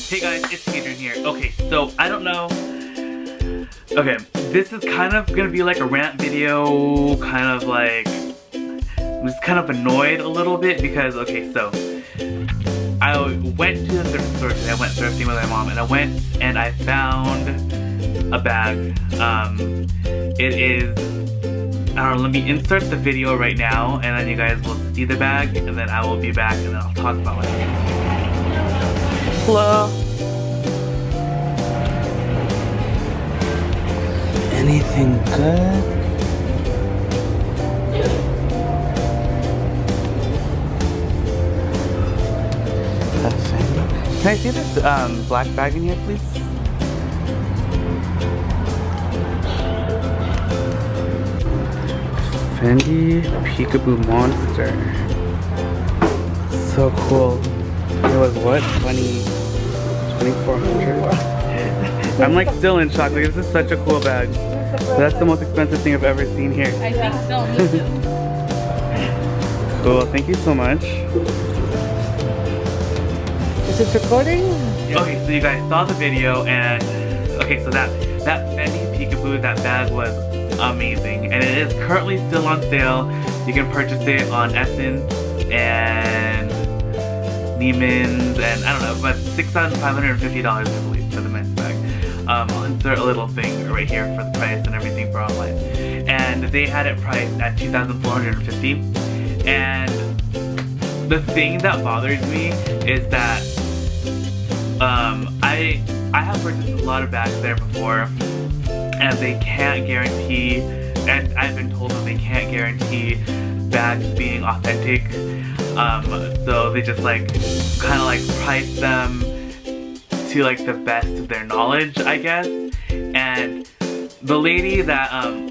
Hey guys, itsHadrian here. Okay, so I don't know. Okay, this is kind of gonna be like a rant video, kind of like, I'm just kind of annoyed a little bit because, okay, so I went to the thrift store today. I went thrifting with my mom, and I went and I found a bag. It is, I don't know, let me insert the video right now, and then you guys will see the bag, and then I will be back, and then I'll talk about what it is. Hello. Anything good? That's Fendi. Can I see this black bag in here, please? Fendi Peekaboo Monster. So cool. It was what? 2400? I'm like still in shock. Like, this is such a cool bag. That's the most expensive thing I've ever seen here. I think so, me too. Cool, thank you so much. Is it recording? Okay, so you guys saw the video, and okay, so that Fendi Peekaboo, that bag was amazing, and it is currently still on sale. You can purchase it on Essence and Neiman's, and I don't know, but $6,550 I believe for the men's bag. I'll insert a little thing right here for the price and everything for online. And they had it priced at $2,450. And the thing that bothers me is that I have purchased a lot of bags there before, and they can't guarantee, and I've been told that they can't guarantee bags being authentic. So they just like kind of like price them to like the best of their knowledge, I guess. And the lady that I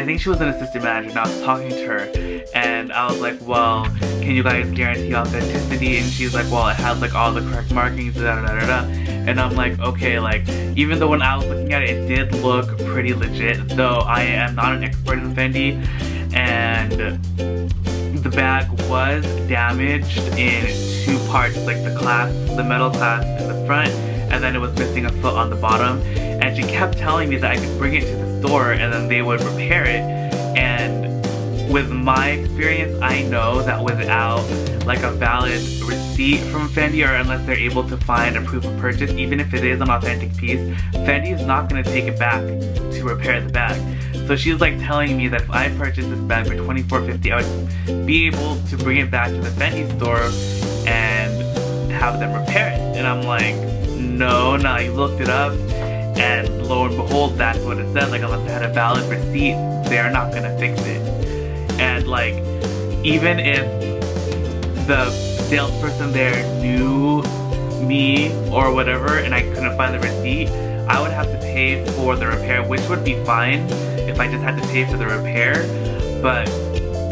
think she was an assistant manager, and I was talking to her, and I was like, well, can you guys guarantee authenticity? And she's like, well, it has like all the correct markings, da da da da da. And I'm like, okay, like, even though when I was looking at it, it did look pretty legit, though I am not an expert in Fendi, and the bag was damaged in two parts, like the metal clasp in the front, and then it was missing a foot on the bottom. And she kept telling me that I could bring it to the store and then they would repair it. And with my experience, I know that without like a valid receipt from Fendi, or unless they're able to find a proof of purchase, even if it is an authentic piece, Fendi is not going to take it back to repair the bag. So she's like telling me that if I purchased this bag for $24.50, I would be able to bring it back to the Fendi store and have them repair it. And I'm like, no, I looked it up, and lo and behold, that's what it said. Like, unless they had a valid receipt, they're not gonna fix it. And like, even if the salesperson there knew me or whatever, and I couldn't find the receipt, I would have to pay for the repair, which would be fine if I just had to pay for the repair, but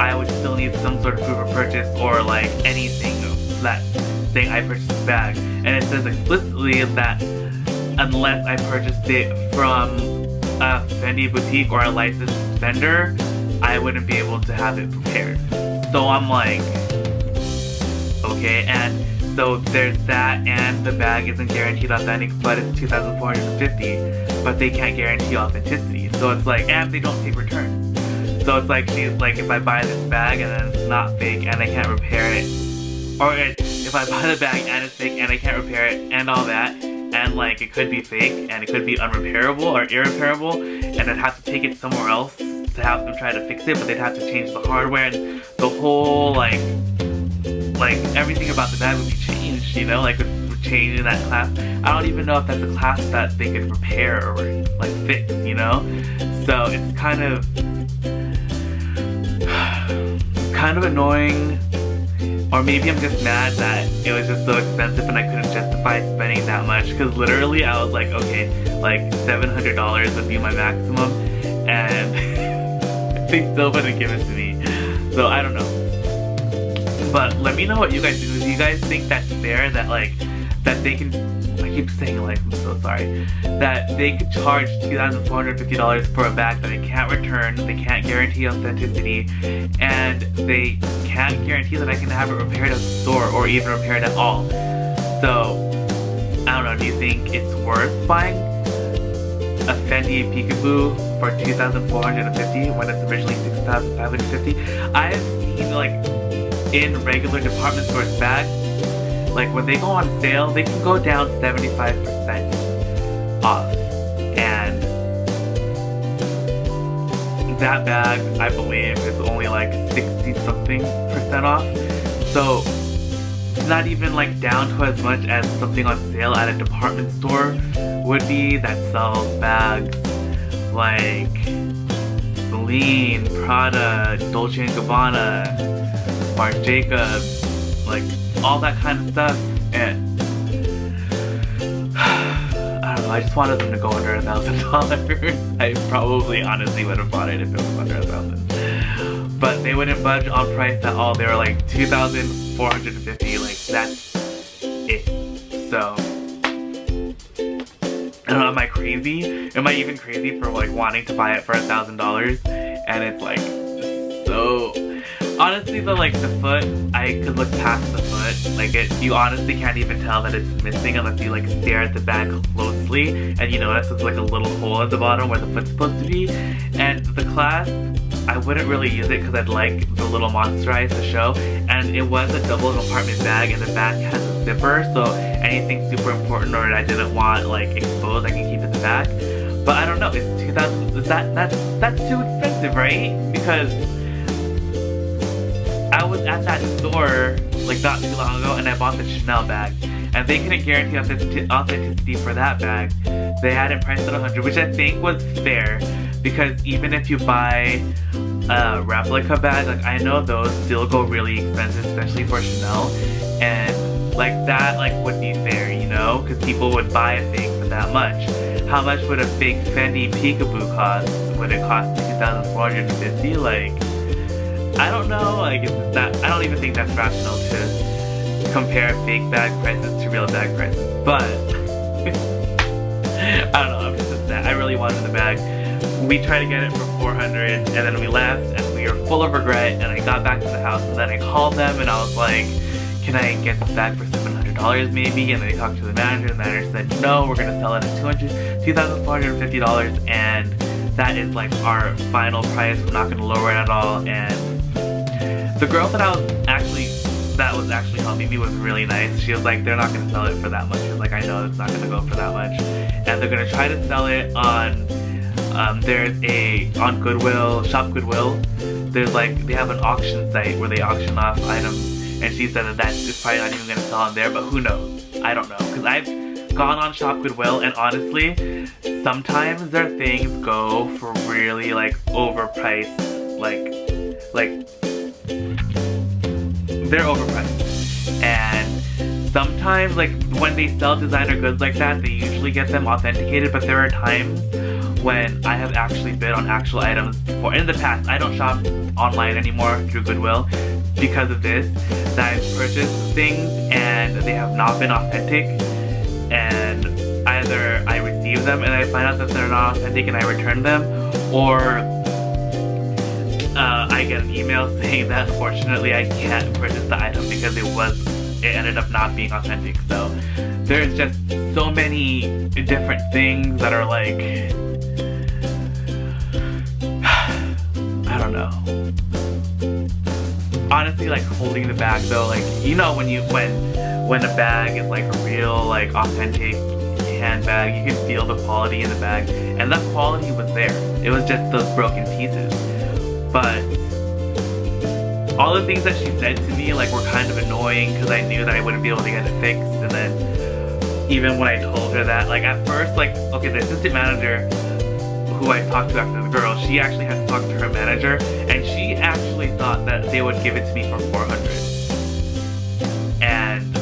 I would still need some sort of proof of purchase or like anything that saying I purchased the bag. And it says explicitly that unless I purchased it from a Fendi boutique or a licensed vendor, I wouldn't be able to have it prepared. So I'm like, okay, and so there's that, and the bag isn't guaranteed authentic, but it's $2,450, but they can't guarantee authenticity. So it's like, and they don't take returns. So it's like, she's like, if I buy this bag and then it's not fake and I can't repair it, or if I buy the bag and it's fake and I can't repair it and all that, and like it could be fake and it could be unrepairable or irreparable, and I'd have to take it somewhere else to have them try to fix it, but they'd have to change the hardware, and the whole like everything about the bag would be changed, you know, like would change in that class. I don't even know if that's a class that they could repair or like fix, you know. So it's kind of annoying, or maybe I'm just mad that it was just so expensive and I couldn't justify spending that much, because literally I was like, okay, like $700 would be my maximum, and they still wouldn't give it to me. So I don't know. But let me know what you guys think. Do you guys think that's fair that like, that they can, I keep saying like, I'm so sorry, that they could charge $2,450 for a bag that they can't return, they can't guarantee authenticity, and they can't guarantee that I can have it repaired at the store or even repaired at all. So, I don't do you think it's worth buying a Fendi Peekaboo for $2,450 when it's originally $6,550? I've seen like in regular department stores bags, like when they go on sale, they can go down 75% off, and that bag, I believe, is only like 60-something% off. So it's not even like down to as much as something on sale at a department store would be that sells bags like Celine, Prada, Dolce & Gabbana, Marc Jacobs, like all that kind of stuff. And I don't know, I just wanted them to go under $1,000. I probably honestly would have bought it if it was under $1,000. But they wouldn't budge on price at all. They were like $2,450, like that's it. So I don't know, am I crazy? Am I even crazy for like wanting to buy it for $1,000? And it's like so. Honestly though, like the foot, I could look past the foot. Like you honestly can't even tell that it's missing unless you like stare at the bag closely and you notice there's like a little hole at the bottom where the foot's supposed to be. And the clasp, I wouldn't really use it because I'd like the little monster eyes to show. And it was a double compartment bag, and the back has a zipper, so anything super important or I didn't want like exposed, I can keep it in the back. But I don't know, it's 2,000. That's too expensive, right? Because I was at that store like not too long ago and I bought the Chanel bag, and they couldn't guarantee authenticity for that bag. They had it priced at $100, which I think was fair, because even if you buy a replica bag, like I know those still go really expensive, especially for Chanel, and like that like would be fair, you know, because people would buy a thing for that much. How much would a fake Fendi Peekaboo cost? Would it cost $2,450? Like, I don't know, like it's not, I don't even think that's rational to compare fake bag prices to real bag prices, but I don't know, I'm just upset. I really wanted the bag. We tried to get it for $400 and then we left and we were full of regret, and I got back to the house and then I called them and I was like, can I get this bag for $700 maybe? And then I talked to the manager and the manager said, no, we're going to sell it at $2,450, and that is like our final price. We're not going to lower it at all. And the girl that was actually helping me was really nice. She was like, they're not going to sell it for that much. She was like, I know it's not going to go for that much. And they're going to try to sell it on, on Goodwill, Shop Goodwill. There's like, they have an auction site where they auction off items. And she said that it's probably not even going to sell on there, but who knows? I don't know. Because I've gone on Shop Goodwill, and honestly, sometimes their things go for really like overpriced, like they're overpriced. And sometimes like when they sell designer goods like that, they usually get them authenticated, but there are times when I have actually bid on actual items before. In the past, I don't shop online anymore through Goodwill because of this, that I've purchased things and they have not been authentic, and either I receive them and I find out that they're not authentic and I return them, or I get an email saying that unfortunately I can't purchase the item because it ended up not being authentic. So there's just so many different things that are like, I don't know. Honestly, like holding the bag though, like you know when a bag is like a real like authentic handbag, you can feel the quality in the bag, and that quality was there. It was just those broken pieces. But all the things that she said to me like were kind of annoying because I knew that I wouldn't be able to get it fixed. And then even when I told her that, like at first, like okay, the assistant manager who I talked to after the girl, she actually had to talk to her manager, and she actually thought that they would give it to me for $400. And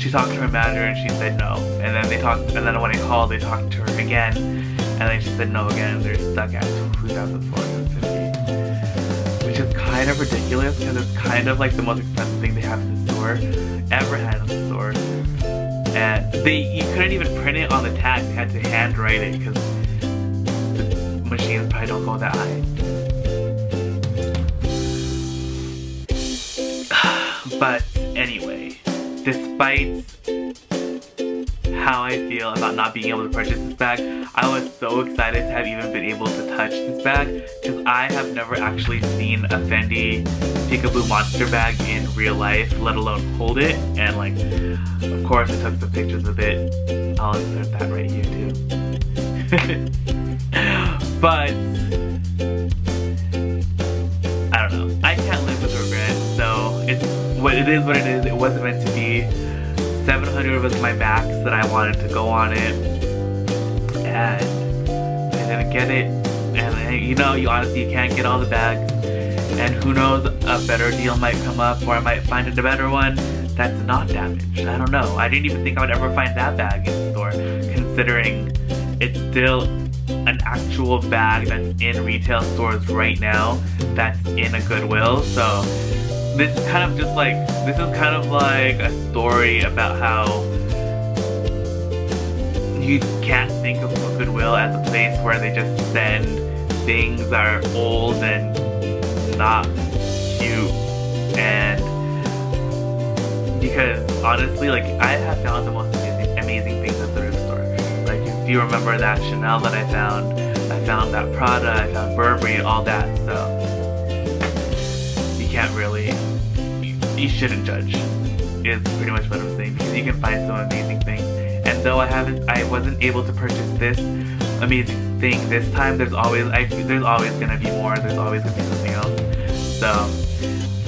she talked to her manager and she said no. And then when I called, they talked to her again, and then she said no again. They're stuck at $2,450, which is kind of ridiculous because it's kind of like the most expensive thing they have in the store, ever had in the store. And you couldn't even print it on the tag. They had to handwrite it because the machines probably don't go that high. But anyway, despite how I feel about not being able to purchase this bag, I was so excited to have even been able to touch this bag because I have never actually seen a Fendi Peekaboo Monster bag in real life, let alone hold it. And like, of course I took some pictures of it. I'll insert that right here too. But I don't know. I can't live with regret, so it's what it is. What it is. It wasn't meant to be. 700 was my max that I wanted to go on it, and I didn't get it. And you know, you honestly can't get all the bags, and who knows, a better deal might come up, or I might find a better one that's not damaged. I don't know. I didn't even think I would ever find that bag in the store, considering it's still an actual bag that's in retail stores right now that's in a Goodwill. So this is kind of just like, this is kind of like a story about how you can't think of Goodwill as a place where they just send things that are old and not cute. And because honestly, like, I have found the most amazing things at the thrift store. Like, if you remember that Chanel that I found that Prada, I found Burberry, all that. So you can't really, you shouldn't judge, is pretty much what I'm saying, because you can find some amazing things. And though I wasn't able to purchase this amazing thing this time, there's always gonna be more, there's always gonna be something else. So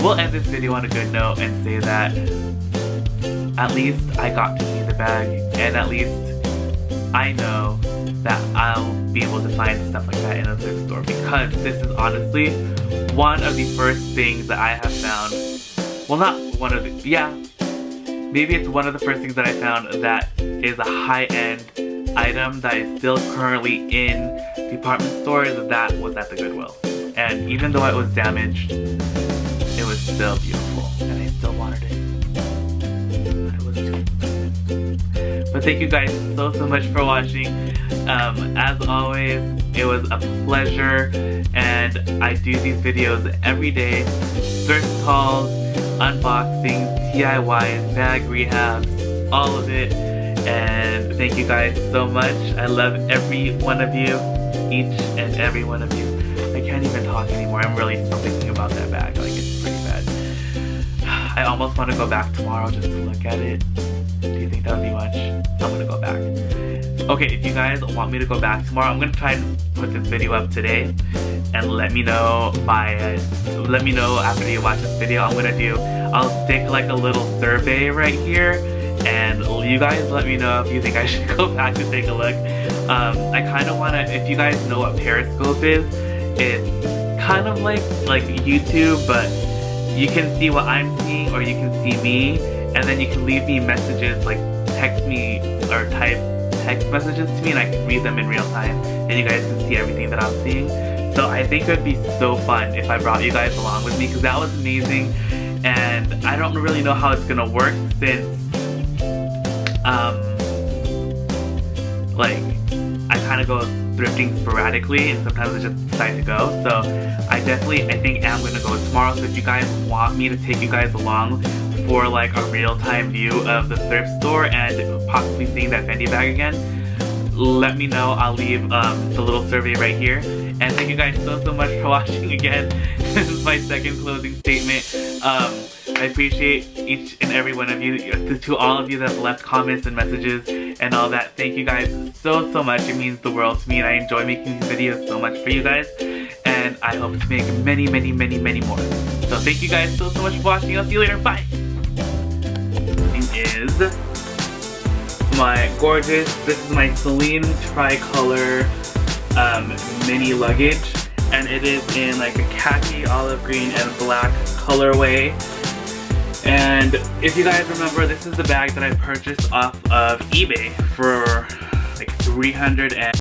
we'll end this video on a good note and say that at least I got to see the bag, and at least I know that I'll be able to find stuff like that in a thrift store, because this is honestly one of the first things that I have found. Well, not one of the, yeah, maybe it's one of the first things that I found that is a high-end item that is still currently in department stores that was at the Goodwill. And even though it was damaged, it was still beautiful, and I still wanted it. I was too. But thank you guys so much for watching. As always, it was a pleasure, and I do these videos every day. Thrift hauls, unboxings, DIYs, bag rehabs, all of it. And thank you guys so much. I love every one of you, each and every one of you. I can't even talk anymore. I'm really still thinking about that bag. Like, it's pretty bad. I almost want to go back tomorrow just to look at it. Do you think that would be much? I'm gonna go back. Okay, if you guys want me to go back tomorrow, I'm gonna try and put this video up today, and let me know after you watch this video. I'll stick like a little survey right here, and you guys let me know if you think I should go back to take a look. I kind of wanna, if you guys know what Periscope is, it's kind of like YouTube, but you can see what I'm seeing, or you can see me, and then you can leave me messages, like text me or type text messages to me, and I can read them in real time, and you guys can see everything that I'm seeing. So I think it would be so fun if I brought you guys along with me, because that was amazing. And I don't really know how it's gonna work, since like, I kind of go thrifting sporadically, and sometimes I just decide to go. So I think I'm gonna go tomorrow. So if you guys want me to take you guys along for like a real-time view of the thrift store and possibly seeing that Fendi bag again, let me know. I'll leave the little survey right here. And thank you guys so much for watching again. This is my second closing statement. I appreciate each and every one of you, to all of you that have left comments and messages and all that. Thank you guys so much. It means the world to me, and I enjoy making these videos so much for you guys. And I hope to make many more. So thank you guys so much for watching. I'll see you later. Bye. Is my gorgeous, this is my Celine tricolor mini luggage, and it is in like a khaki, olive green, and black colorway. And if you guys remember, this is the bag that I purchased off of eBay for like $300